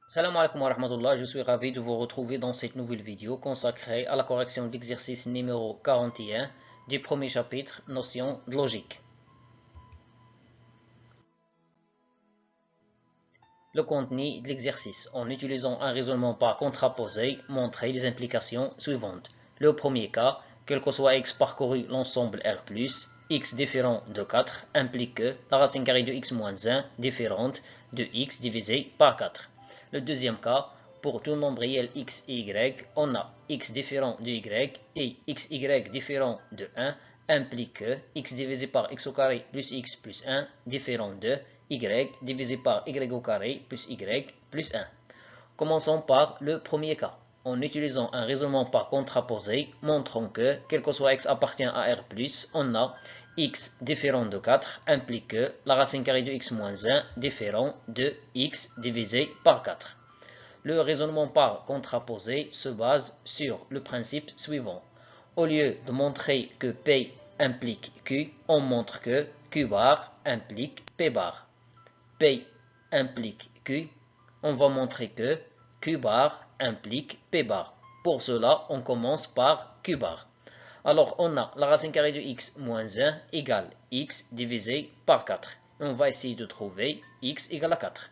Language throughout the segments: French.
Salam alaikum wa rahmatullah, je suis ravi de vous retrouver dans cette nouvelle vidéo consacrée à la correction de l'exercice numéro 41 du premier chapitre, notion de logique. Le contenu de l'exercice, en utilisant un raisonnement par contraposé, montrer les implications suivantes. Le premier cas, quel que soit x parcouru l'ensemble R+, x différent de 4 implique que la racine carrée de x moins 1 différente de x divisé par 4. Le deuxième cas, pour tout nombre réel x et y, on a x différent de y et xy différent de 1 implique que x divisé par x au carré plus x plus 1 différent de y divisé par y au carré plus y plus 1. Commençons par le premier cas. En utilisant un raisonnement par contraposé, montrons que, quel que soit x appartient à R+, on a x différent de 4 implique que la racine carrée de x moins 1 différent de x divisé par 4. Le raisonnement par contraposé se base sur le principe suivant. Au lieu de montrer que P implique Q, on montre que Q bar implique P bar. P implique Q, on va montrer que Q bar implique P bar. Pour cela, on commence par Q bar. Alors, on a la racine carrée de x moins 1 égale x divisé par 4. On va essayer de trouver x égale à 4.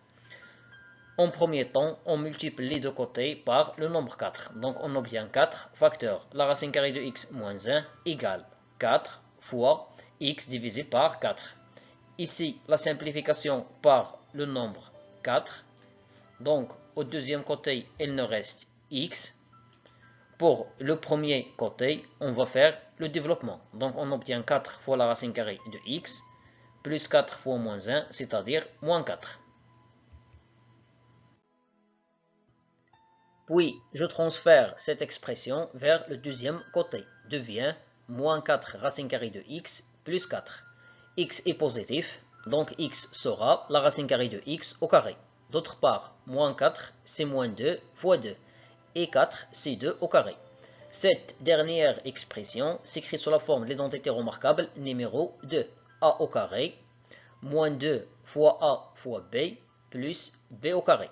En premier temps, on multiplie les deux côtés par le nombre 4. Donc, on obtient 4 facteurs. La racine carrée de x moins 1 égale 4 fois x divisé par 4. Ici, la simplification par le nombre 4. Donc, au deuxième côté, il nous reste x. Pour le premier côté, on va faire le développement. Donc, on obtient 4 fois la racine carrée de x, plus 4 fois moins 1, c'est-à-dire moins 4. Puis, je transfère cette expression vers le deuxième côté. Devient moins 4 racine carrée de x plus 4. X est positif, donc x sera la racine carrée de x au carré. D'autre part, moins 4, c'est moins 2 fois 2. Et 4, c'est 2 au carré. Cette dernière expression s'écrit sous la forme de l'identité remarquable numéro 2. A au carré, moins 2 fois A fois B, plus B au carré,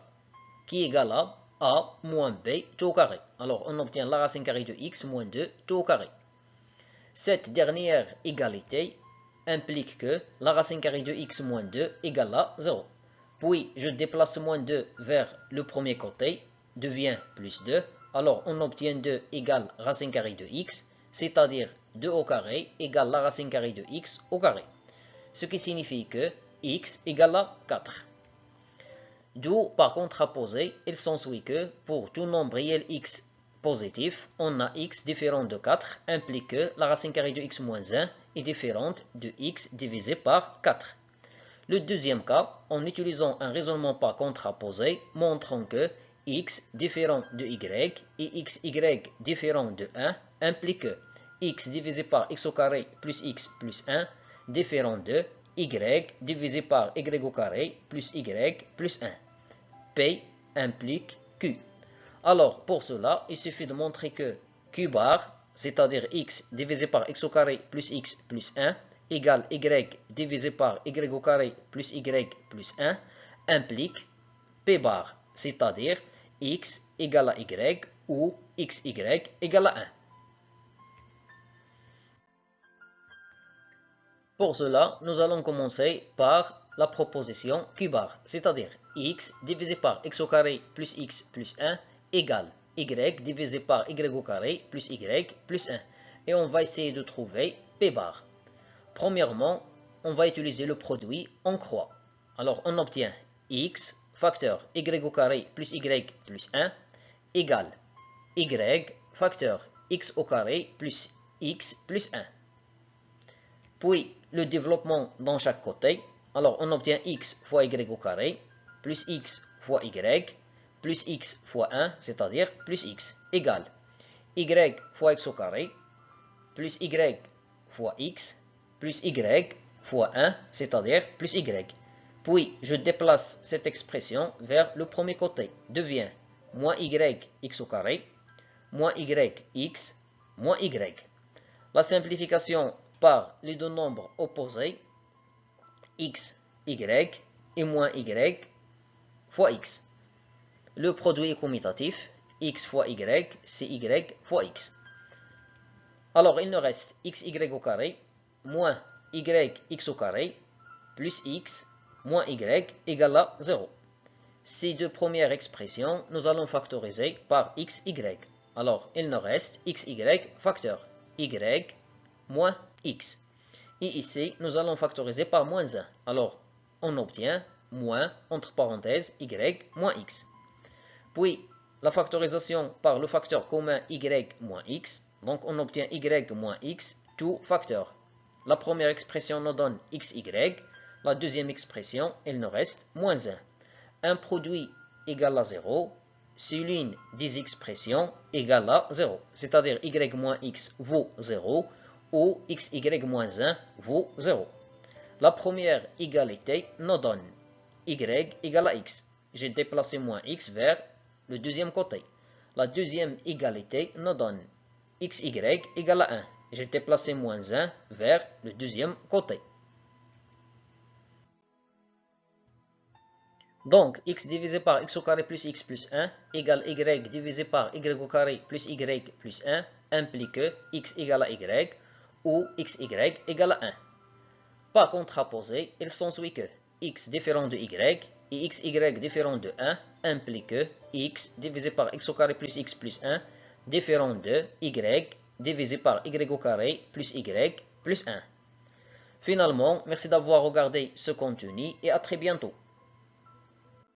qui est égal à A moins B tout au carré. Alors, on obtient la racine carrée de x moins 2 tout au carré. Cette dernière égalité implique que la racine carrée de x moins 2 égale à 0. Puis, je déplace moins 2 vers le premier côté, devient plus 2. Alors, on obtient 2 égale racine carrée de x, c'est-à-dire 2 au carré égale la racine carrée de x au carré. Ce qui signifie que x égale à 4. D'où, par contraposé, il s'ensuit que, pour tout nombre réel x positif, on a x différent de 4, implique que la racine carrée de x moins 1 est différente de x divisé par 4. Le deuxième cas, en utilisant un raisonnement par contraposé, montrons que x différent de y et xy différent de 1 implique que x divisé par x au carré plus x plus 1 différent de y divisé par y au carré plus y plus 1. P implique Q. Alors, pour cela, il suffit de montrer que Q bar, c'est-à-dire x divisé par x au carré plus x plus 1, égale y divisé par y au carré plus y plus 1, implique P bar, c'est-à-dire x égale à y ou xy égale à 1. Pour cela, nous allons commencer par la proposition Q bar, c'est-à-dire x divisé par x au carré plus x plus 1 égale y divisé par y au carré plus y plus 1. Et on va essayer de trouver P bar. Premièrement, on va utiliser le produit en croix. Alors, on obtient x facteur y au carré plus y plus 1 égale y facteur x au carré plus x plus 1. Puis, le développement dans chaque côté. Alors, on obtient x fois y au carré, plus x fois y, plus x fois 1, c'est-à-dire plus x, égale y fois x au carré, plus y fois x, plus y fois 1, c'est-à-dire plus y. Puis, je déplace cette expression vers le premier côté. Devient moins y x au carré, moins y x, moins y. La simplification par les deux nombres opposés, x, y, et moins y fois x. Le produit est commutatif, x fois y, c'est y fois x. Alors, il nous reste xy au carré, moins yx au carré, plus x, moins y, égale à 0. Ces deux premières expressions, nous allons factoriser par xy. Alors, il nous reste xy facteur, y moins x. Et ici, nous allons factoriser par moins 1. Alors, on obtient moins, entre parenthèses, y moins x. Puis, la factorisation par le facteur commun y moins x. Donc, on obtient y moins x, tout facteur. La première expression nous donne xy. La deuxième expression, il nous reste moins 1. Un produit égal à 0 si l'une des expressions égale à 0. C'est-à-dire y moins x vaut 0 ou xy moins 1 vaut 0. La première égalité nous donne y égale à x. J'ai déplacé moins x vers le deuxième côté. La deuxième égalité nous donne xy égale à 1. J'ai déplacé moins 1 vers le deuxième côté. Donc, x divisé par x au carré plus x plus 1 égale y divisé par y au carré plus y plus 1 implique que x égale à y ou xy égale à 1. Pas contraposé, il s'ensuit que x différent de y et xy différent de 1 implique que x divisé par x au carré plus x plus 1 différent de y divisé par y au carré plus y plus 1. Finalement, merci d'avoir regardé ce contenu et à très bientôt.